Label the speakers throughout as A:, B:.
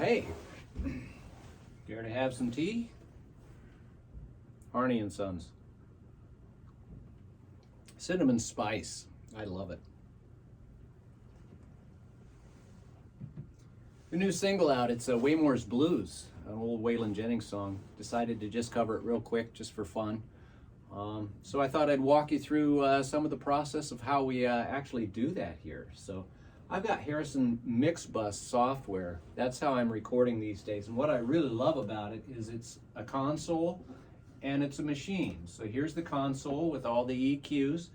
A: hey, care to have some tea? Harney and Sons. Cinnamon spice. I love it. The new single out, it's Waymores Blues, an old Waylon Jennings song. Decided to just cover it real quick, just for fun. So I thought I'd walk you through some of the process of how we actually do that here. So I've got Harrison Mixbus software. That's how I'm recording these days. And what I really love about it is it's a console and it's a machine. So here's the console with all the EQs.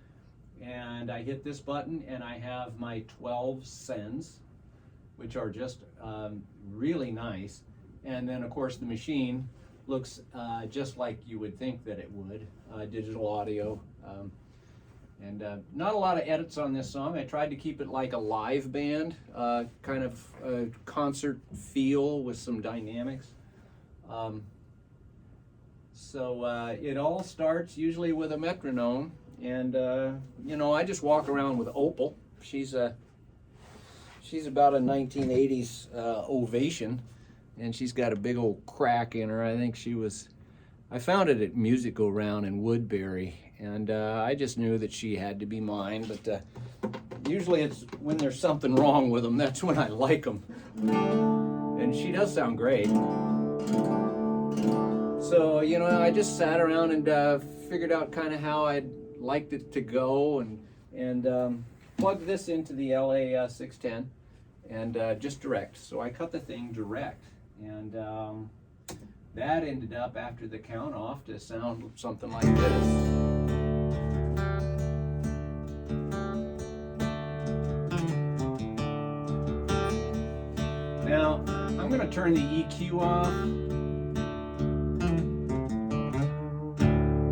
A: And I hit this button and I have my 12 sends, which are just really nice. And then of course the machine looks just like you would think that it would, digital audio. And not a lot of edits on this song. I tried to keep it like a live band, kind of a concert feel with some dynamics. So it all starts usually with a metronome. And you know, I just walk around with Opal. She's about a 1980s Ovation, and she's got a big old crack in her. I think I found it at Music Go Round in Woodbury, and I just knew that she had to be mine. But usually it's when there's something wrong with them, that's when I like them. And she does sound great. So, you know, I just sat around and figured out kind of how I'd liked it to go, and plugged this into the LA 610 and just direct. So I cut the thing direct, and that ended up after the count off to sound something like this. Now I'm going to turn the EQ off,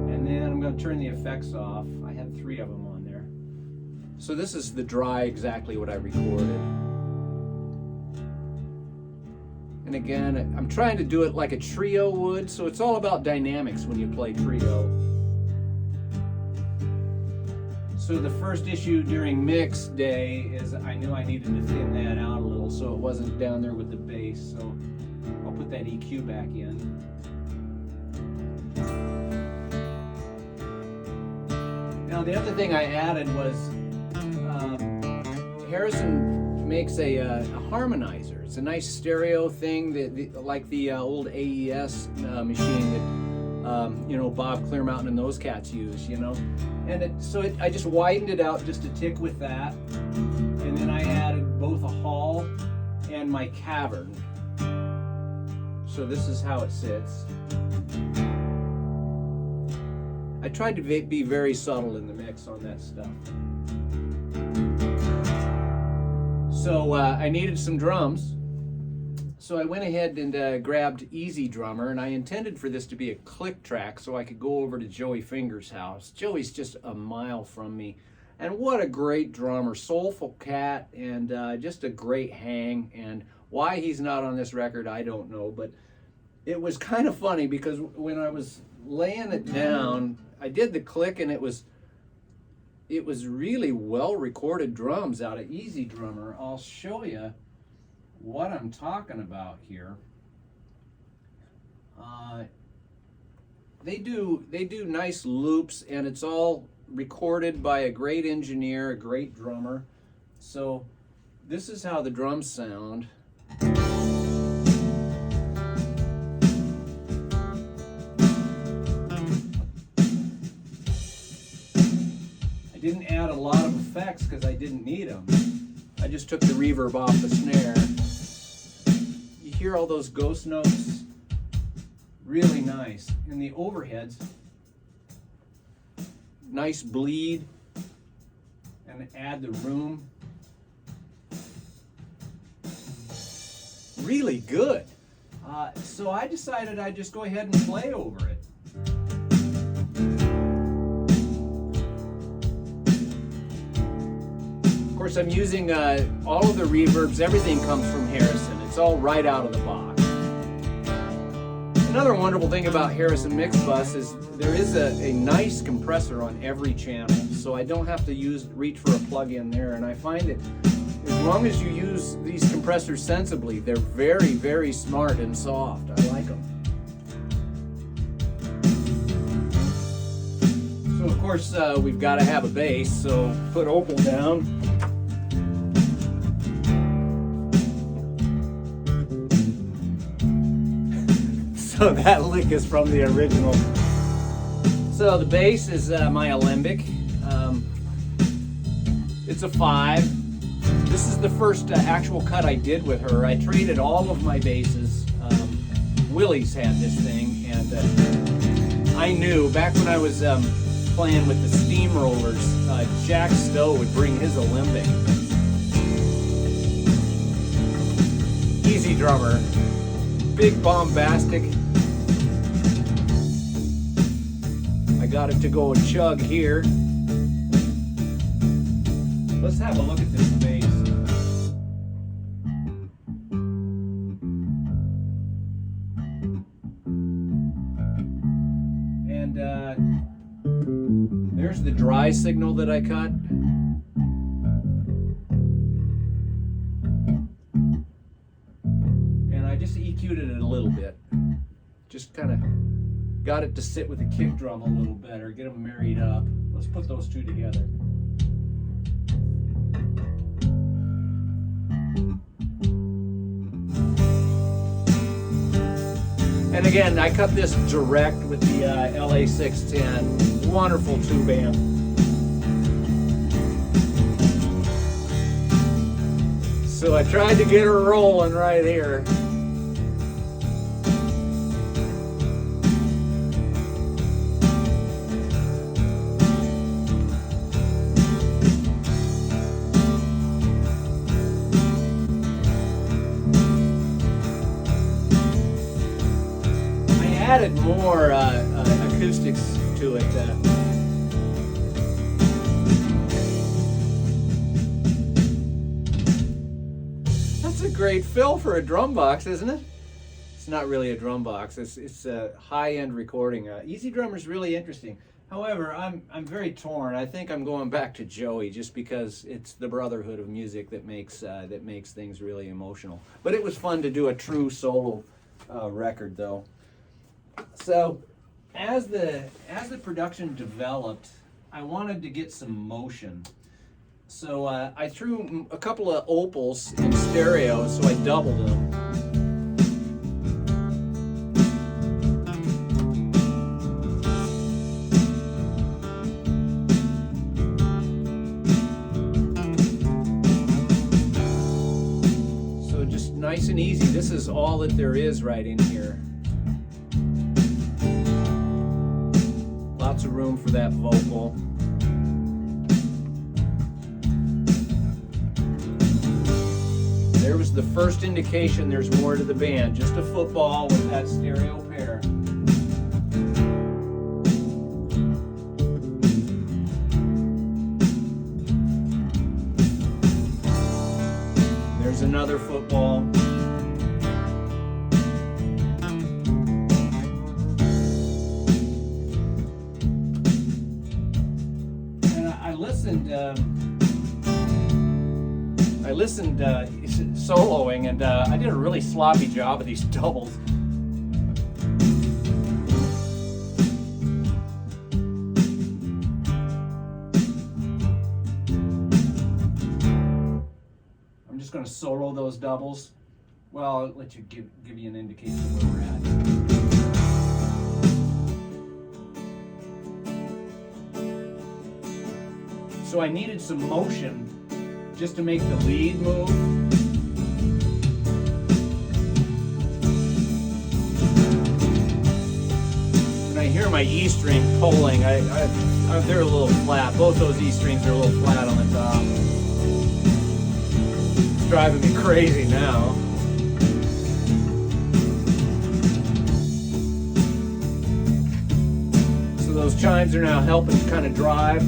A: and then I'm going to turn the effects off. I had 3 of them on there. So this is the dry, exactly what I recorded. And again, I'm trying to do it like a trio would, so it's all about dynamics when you play trio. So the first issue during mix day is I knew I needed to thin that out a little so it wasn't down there with the bass, so I'll put that EQ back in. Now the other thing I added was Harrison makes a harmonizer. It's a nice stereo thing, like the old AES machine that you know, Bob Clearmountain and those cats use, you know. And I just widened it out just a tick with that, and then I added both a hall and my cavern. So this is how it sits. I tried to be very subtle in the mix on that stuff. So I needed some drums, so I went ahead and grabbed EZdrummer, and I intended for this to be a click track so I could go over to Joey Finger's house. Joey's just a mile from me, and what a great drummer, soulful cat, and just a great hang. And why he's not on this record, I don't know, but it was kind of funny because when I was laying it down, I did the click, and it was really well recorded drums out of EZdrummer. I'll show you what I'm talking about here. They do nice loops, and it's all recorded by a great engineer, a great drummer. So this is how the drums sound. Didn't add a lot of effects because I didn't need them. I just took the reverb off the snare. You hear all those ghost notes? Really nice. And the overheads, nice bleed, and add the room. Really good. So I decided I'd just go ahead and play over it. Of course, I'm using all of the reverbs. Everything comes from Harrison. It's all right out of the box. Another wonderful thing about Harrison Mixbus is there is a nice compressor on every channel, so I don't have to reach for a plug-in there. And I find that As long as you use these compressors sensibly, they're very, very smart and soft. I like them. So of course we've got to have a bass, so put Opal down. So that lick is from the original. So the bass is my Alembic. It's a 5. This is the first actual cut I did with her. I traded all of my basses. Willie's had this thing, and I knew back when I was playing with the steamrollers, Jack Stowe would bring his Alembic. EZdrummer, big bombastic. I got it to go a chug here. Let's have a look at this bass. And there's the dry signal that I cut. And I just EQ'd it a little bit. Just kind of got it to sit with the kick drum a little better, get them married up. Let's put those two together. And again, I cut this direct with the LA 610. Wonderful tube amp. So I tried to get her rolling right here. Added more acoustics to it. That's a great fill for a drum box, isn't it? It's not really a drum box. It's a high-end recording. EZdrummer is really interesting. However, I'm very torn. I think I'm going back to Joey just because it's the brotherhood of music that makes things really emotional. But it was fun to do a true solo record, though. So, as the production developed, I wanted to get some motion. So I threw a couple of Opals in stereo, so I doubled them. So just nice and easy. This is all that there is right in here. Lots of room for that vocal. There was the first indication there's more to the band. Just a football with that stereo pair. There's another football. I listened soloing, and I did a really sloppy job of these doubles. I'm just going to solo those doubles. Well, I'll let you give you an indication of where we're at. So I needed some motion just to make the lead move. When I hear my E string pulling, they're a little flat. Both those E strings are a little flat on the top. It's driving me crazy now. So those chimes are now helping to kind of drive.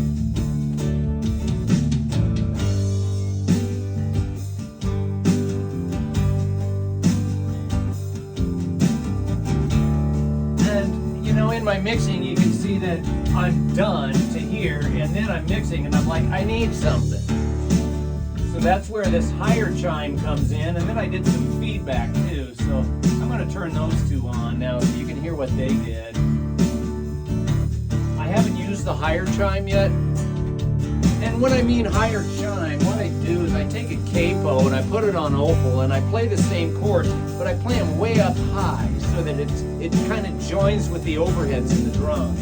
A: In my mixing, you can see that I'm done to here, and then I'm mixing, and I'm like, I need something. So that's where this higher chime comes in, and then I did some feedback too, so I'm going to turn those two on now so you can hear what they did. I haven't used the higher chime yet, and when I mean higher chime, what I do is I take a capo and I put it on opal and I play the same chords, but I play them way up high so that it kind of joins with the overheads in the drums.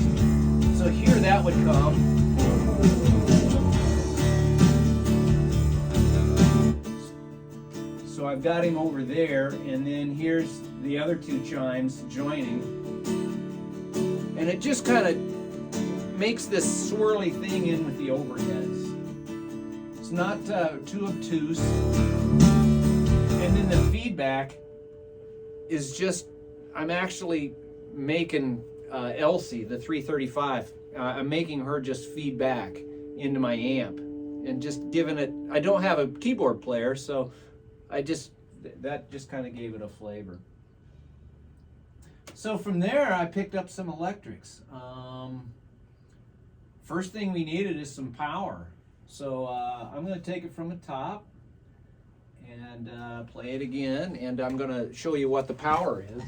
A: So here that would come. So I've got him over there, and then here's the other two chimes joining. And it just kind of makes this swirly thing in with the overheads. It's not too obtuse. And then the feedback is just, I'm actually making Elsie, the 335, I'm making her just feed back into my amp and just giving it, I don't have a keyboard player, so that just kind of gave it a flavor. So from there, I picked up some electrics. First thing we needed is some power. So I'm going to take it from the top and play it again, and I'm going to show you what the power is.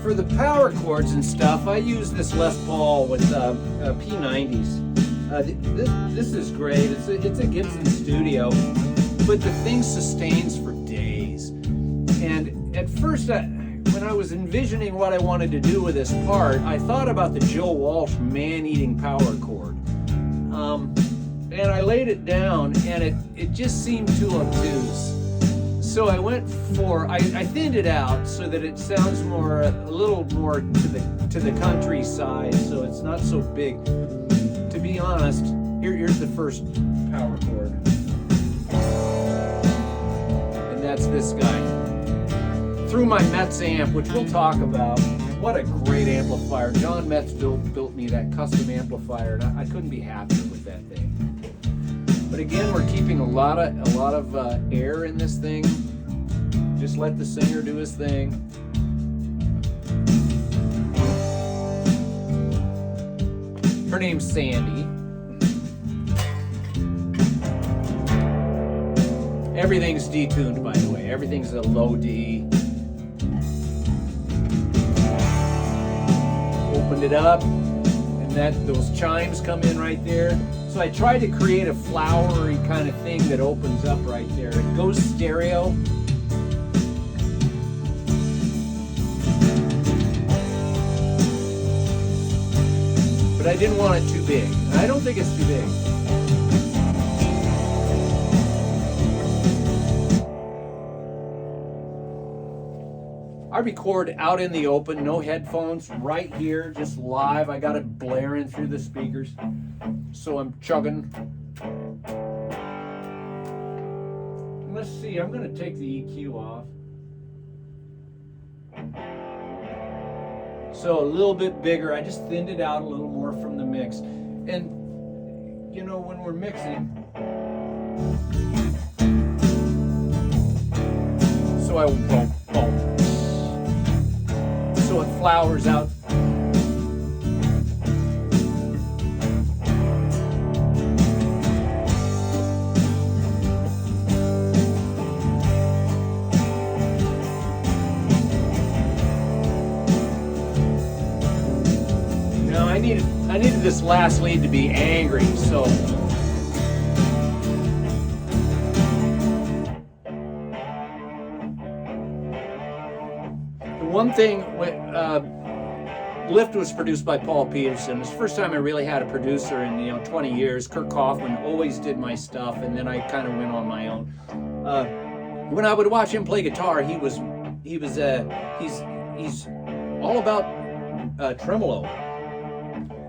A: For the power chords and stuff, I use this Les Paul with P90s. This is great. It's a Gibson Studio, but the thing sustains for days. And at first, when I was envisioning what I wanted to do with this part, I thought about the Joe Walsh man-eating power chord. And I laid it down, and it just seemed too obtuse. So I went for, I thinned it out so that it sounds more, a little more to the country side, so it's not so big. To be honest, here's the first power chord. And that's this guy. Through my Metz amp, which we'll talk about. What a great amplifier. John Metz built me that custom amplifier, and I couldn't be happier with that thing. But again, we're keeping a lot of air in this thing. Just let the singer do his thing. Her name's Sandy. Everything's detuned, by the way. Everything's a low D. Opened it up, and those chimes come in right there. So I tried to create a flowery kind of thing that opens up right there. It goes stereo. But I didn't want it too big. I don't think it's too big. I record out in the open, no headphones, right here, just live. I got it blaring through the speakers. So I'm chugging. Let's see, I'm gonna take the EQ off. So a little bit bigger. I just thinned it out a little more from the mix. And you know, when we're mixing, so I boom. So it flowers out. Now I needed this last lead to be angry, so one thing, Lift was produced by Paul Peterson. It's the first time I really had a producer in 20 years. Kirk Kaufman always did my stuff, and then I kind of went on my own. When I would watch him play guitar, he's all about tremolo,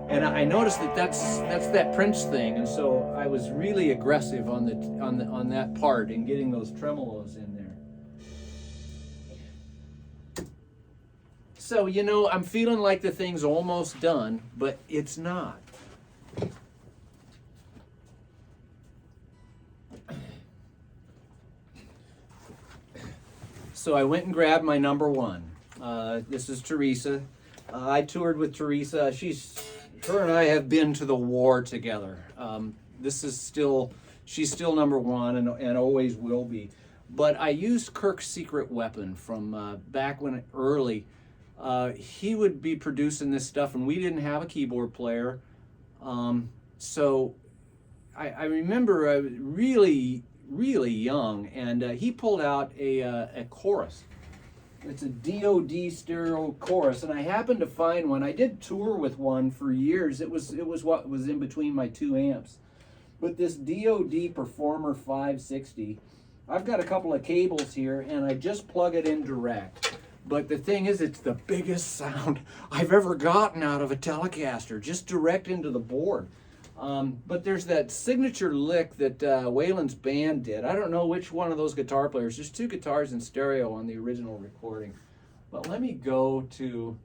A: and I noticed that's that Prince thing, and so I was really aggressive on that part and getting those tremolos in there. So, I'm feeling like the thing's almost done, but it's not. So I went and grabbed my number one. This is Teresa. I toured with Teresa. Her and I have been to the war together. This is still, she's still #1 and always will be. But I used Kirk's secret weapon from back when early. He would be producing this stuff, and we didn't have a keyboard player. So I remember I was really, really young, and he pulled out a chorus. It's a DOD stereo chorus, and I happened to find one. I did tour with one for years. It was what was in between my 2 amps. But this DOD Performer 560, I've got a couple of cables here, and I just plug it in direct. But the thing is, it's the biggest sound I've ever gotten out of a Telecaster, just direct into the board. But there's that signature lick that Waylon's band did. I don't know which one of those guitar players. There's 2 guitars in stereo on the original recording. But let me go to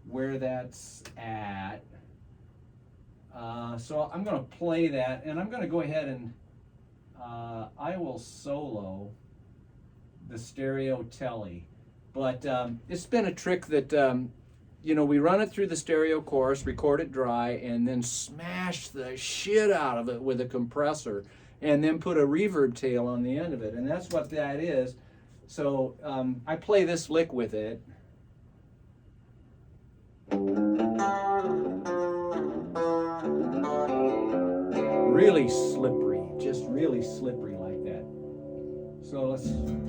A: where that's at. So I'm going to play that, and I'm going to go ahead and I will solo the stereo telly. But it's been a trick that you know, we run it through the stereo chorus, record it dry, and then smash the shit out of it with a compressor, and then put a reverb tail on the end of it, and that's what that is. So I play this lick with it. Really slippery, just really slippery like that. So let's, and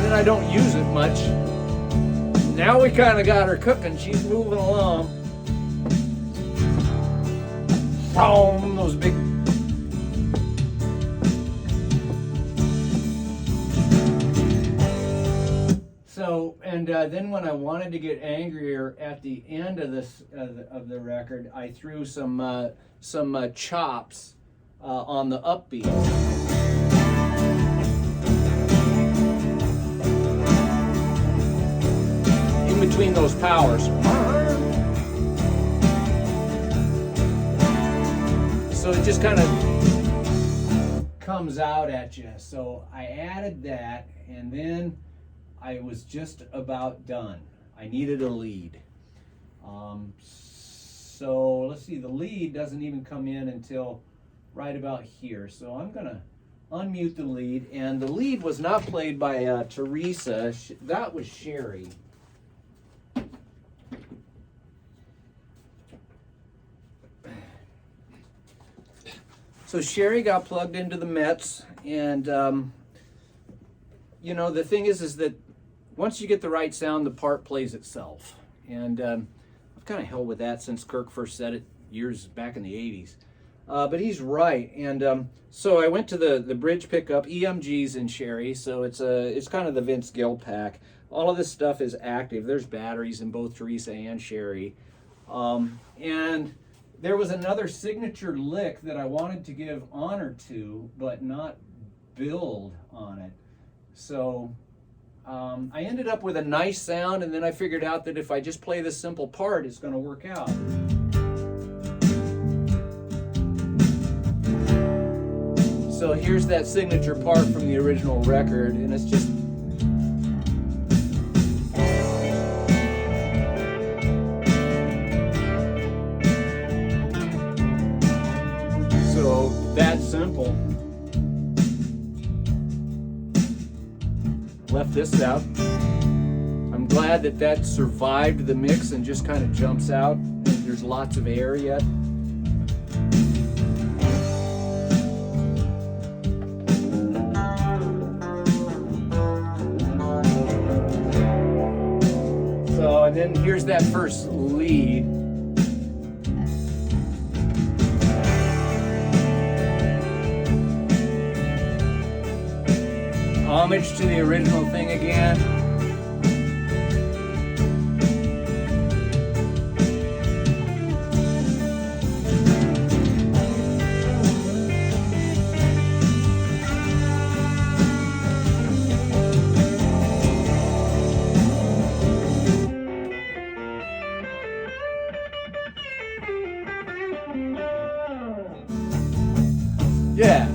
A: then I don't use it much. Now we kind of got her cooking. She's moving along. Boom, those big. So, and then when I wanted to get angrier at the end of this of the record, I threw some chops on the upbeat. Between those powers. So it just kind of comes out at you. So I added that, and then I was just about done. I needed a lead. So let's see, the lead doesn't even come in until right about here. So I'm gonna unmute the lead, and the lead was not played by Teresa. That was Sherry. So Sherry got plugged into the Metz, and you know, the thing is that once you get the right sound, the part plays itself. And I've kind of held with that since Kirk first said it years back in the 80s. But he's right, and so I went to the bridge pickup, EMG's in Sherry, so it's kind of the Vince Gill pack. All of this stuff is active. There's batteries in both Teresa and Sherry, and there was another signature lick that I wanted to give honor to, but not build on it. So I ended up with a nice sound, and then I figured out that if I just play this simple part, it's going to work out. So here's that signature part from the original record, and it's just that simple. Left this out. I'm glad that that survived the mix and just kind of jumps out. There's lots of air yet. So, and then here's that first lead. Homage to the original thing again. Yeah,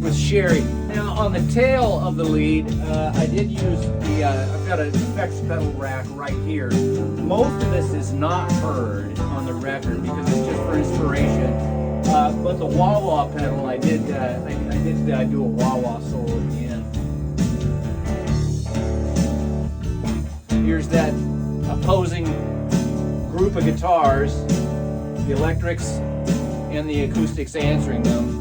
A: with Sherry. Now on the tail of the lead, I did use the, I've got an effects pedal rack right here. Most of this is not heard on the record because it's just for inspiration. But the wah-wah pedal, I did do a wah-wah solo at the end. Here's that opposing group of guitars, the electrics and the acoustics answering them.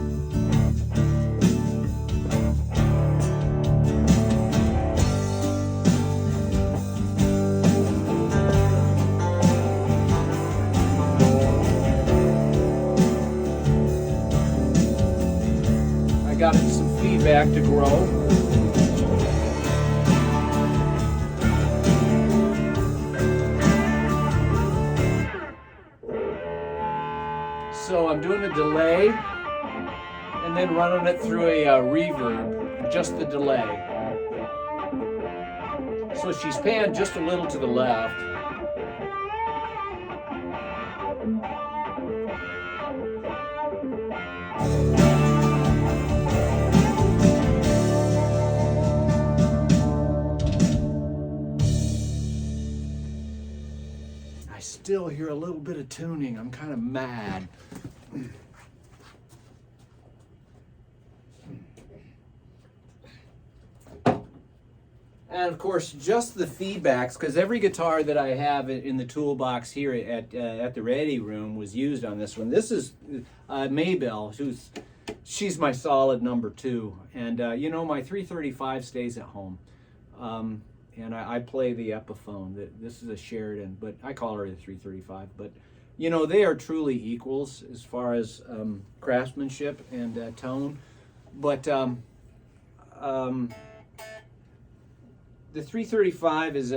A: Got some feedback to grow. So I'm doing a delay and then running it through a reverb, just the delay. So she's panned just a little to the left. I still hear a little bit of tuning. I'm kind of mad. And of course, just the feedbacks, because every guitar that I have in the toolbox here at the Ready Room was used on this one. This is Maybelle, she's my solid number 2. And you know, my 335 stays at home. And I play the Epiphone. This is a Sheridan, but I call her the 335. But you know, they are truly equals as far as craftsmanship and tone. But the 335 is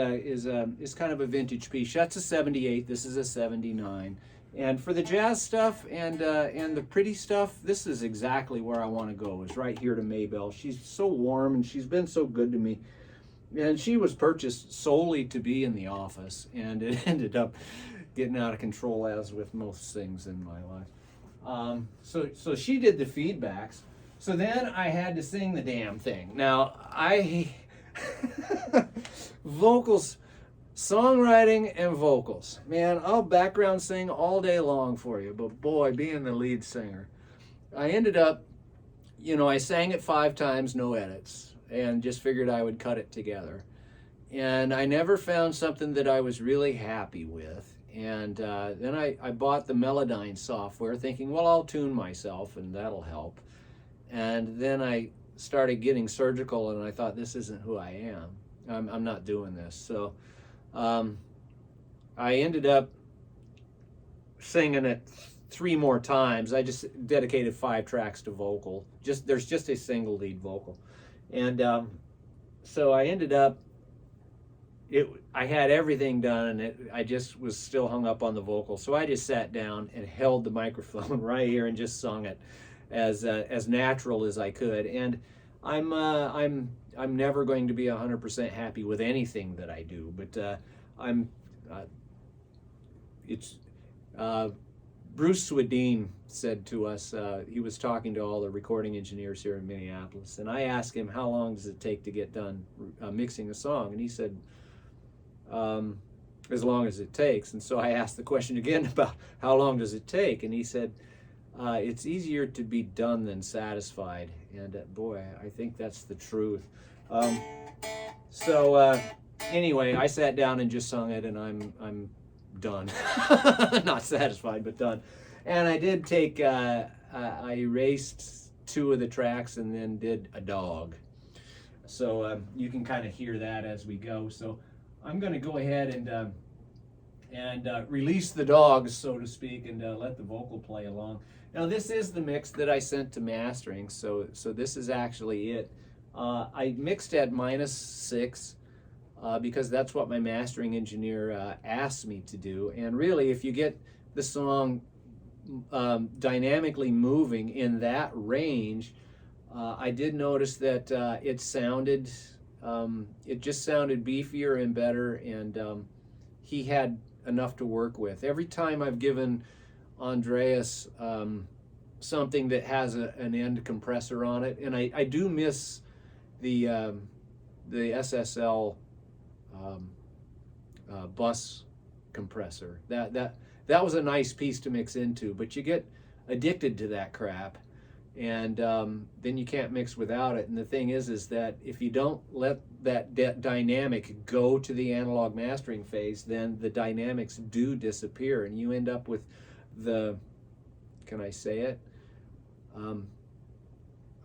A: kind of a vintage piece. That's a 78. This is a 79. And for the jazz stuff and the pretty stuff, this is exactly where I want to go. Is right here to Maybelle. She's so warm and she's been so good to me. And she was purchased solely to be in the office, and it ended up getting out of control, as with most things in my life. So she did the feedbacks. So then I had to sing the damn thing. Now, vocals, songwriting and vocals. Man, I'll background sing all day long for you, but boy, being the lead singer, I ended up, you know, I sang it 5 times, no edits. And just figured I would cut it together. And I never found something that I was really happy with. And then I bought the Melodyne software thinking, well, I'll tune myself and that'll help. And then I started getting surgical and I thought, this isn't who I am. I'm not doing this. So I ended up singing it 3 more times. I just dedicated 5 tracks to vocal. There's just a single lead vocal. And so I ended up, I had everything done and I just was still hung up on the vocal. So I just sat down and held the microphone right here and just sung it as natural as I could. And I'm never going to be 100% happy with anything that I do, but Bruce Swedin said to us, he was talking to all the recording engineers here in Minneapolis, and I asked him, how long does it take to get done mixing a song? And he said, as long as it takes. And so I asked the question again about how long does it take? And he said, it's easier to be done than satisfied. And boy, I think that's the truth. Anyway, I sat down and just sung it, and I'm done. Not satisfied, but done. And I did take, I erased 2 of the tracks and then did a dog. So you can kind of hear that as we go. So I'm going to go ahead and release the dogs, so to speak, and let the vocal play along. Now this is the mix that I sent to mastering, so this is actually it. I mixed at -6. Because that's what my mastering engineer asked me to do. And really, if you get the song dynamically moving in that range, I did notice that it just sounded beefier and better, and he had enough to work with. Every time I've given Andreas something that has an end compressor on it, and I do miss the SSL bus compressor. That was a nice piece to mix into, but you get addicted to that crap, and then you can't mix without it. And the thing is that if you don't let that dynamic go to the analog mastering phase, then the dynamics do disappear, and you end up with the, can I say it?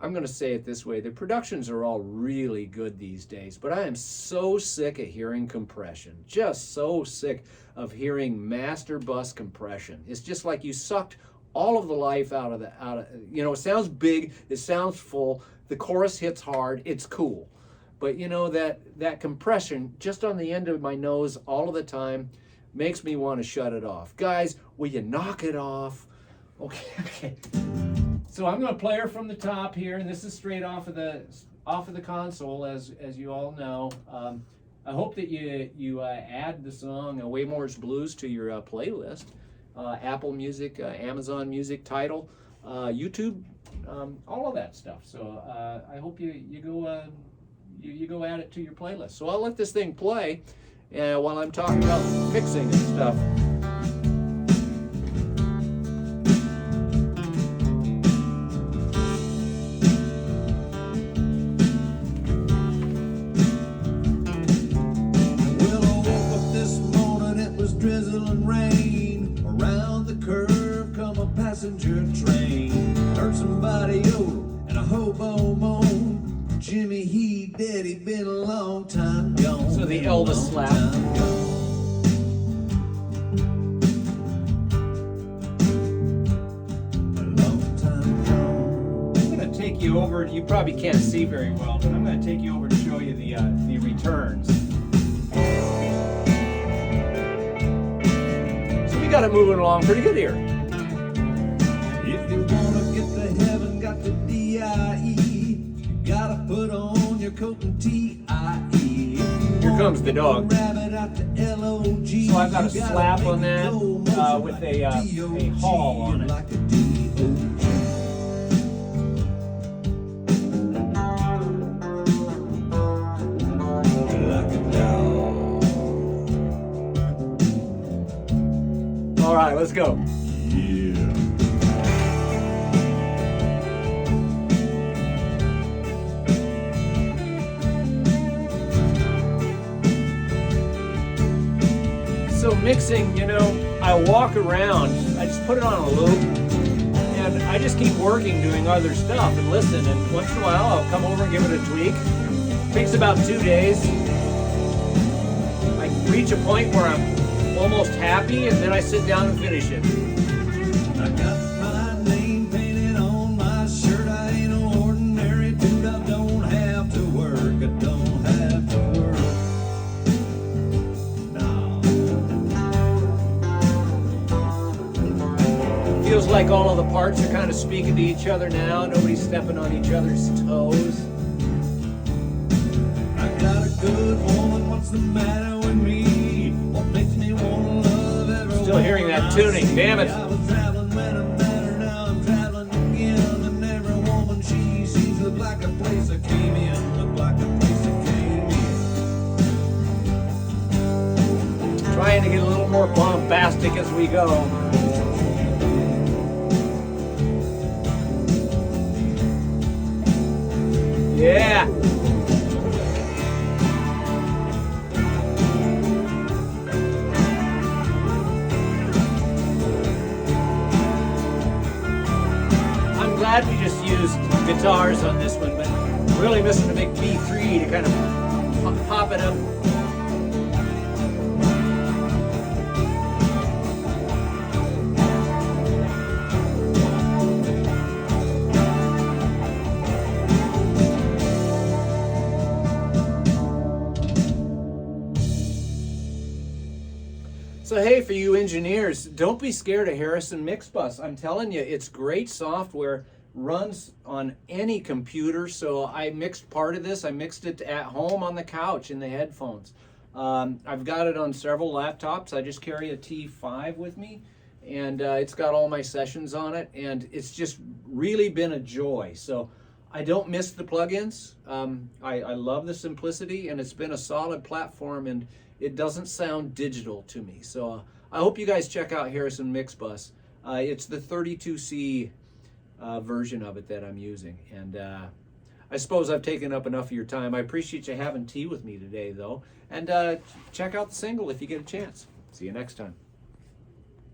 A: I'm going to say it this way. The productions are all really good these days, but I am so sick of hearing compression. Just so sick of hearing master bus compression. It's just like you sucked all of the life out of you know, it sounds big, it sounds full, the chorus hits hard, it's cool. But you know, that compression just on the end of my nose all of the time makes me want to shut it off. Guys, will you knock it off? Okay. So I'm going to play her from the top here, and this is straight off of the console, as you all know. I hope that you add the song Waymores Blues to your playlist. Apple Music, Amazon Music, Tidal, YouTube, all of that stuff. So I hope you go add it to your playlist. So I'll let this thing play while I'm talking about mixing and stuff.
B: Passenger train, heard somebody yodel and a hobo moan. Jimmy, he dead, he been a long time gone.
A: So the Elvis slap. I'm going to take you over. You probably can't see very well, but I'm going to take you over to show you the returns. So we got it moving along pretty good here.
B: If you wanna get to heaven, got the D-I-E. You gotta put on your coat and T-I-E.
A: Here comes the dog.
B: So
A: I've got a slap on that with a haul on it. All right, let's go. So mixing, you know, I walk around, I just put it on a loop, and I just keep working, doing other stuff and listen, and once in a while I'll come over and give it a tweak. It takes about 2 days. I reach a point where I'm almost happy, and then I sit down and finish it.
B: I got my name painted on my shirt. I ain't no ordinary dude. I don't have to work. I don't have to work.
A: Feels like all of the parts are kind of speaking to each other now. Nobody's stepping on each other's toes.
B: I got a good woman. What's the matter with me? What makes me want to love everyone?
A: Still hearing that tuning, damn it.
B: I was traveling when I met her. Now I'm traveling again. And every woman she sees look like a place I came in. Look like a place I came in.
A: Trying to get a little more bombastic as we go. Yeah. I'm glad we just used guitars on this one, but really missing a big B3 to kind of pop it up. So hey, for you engineers, don't be scared of Harrison Mixbus. I'm telling you, it's great software, runs on any computer. So I mixed part of this. I mixed it at home on the couch in the headphones. I've got it on several laptops. I just carry a T5 with me, and it's got all my sessions on it, and it's just really been a joy. So I don't miss the plugins. I love the simplicity, and it's been a solid platform, and it doesn't sound digital to me. So I hope you guys check out Harrison Mixbus. It's the 32C version of it that I'm using, and I suppose I've taken up enough of your time. I appreciate you having tea with me today, though, and check out the single if you get a chance. See you next time.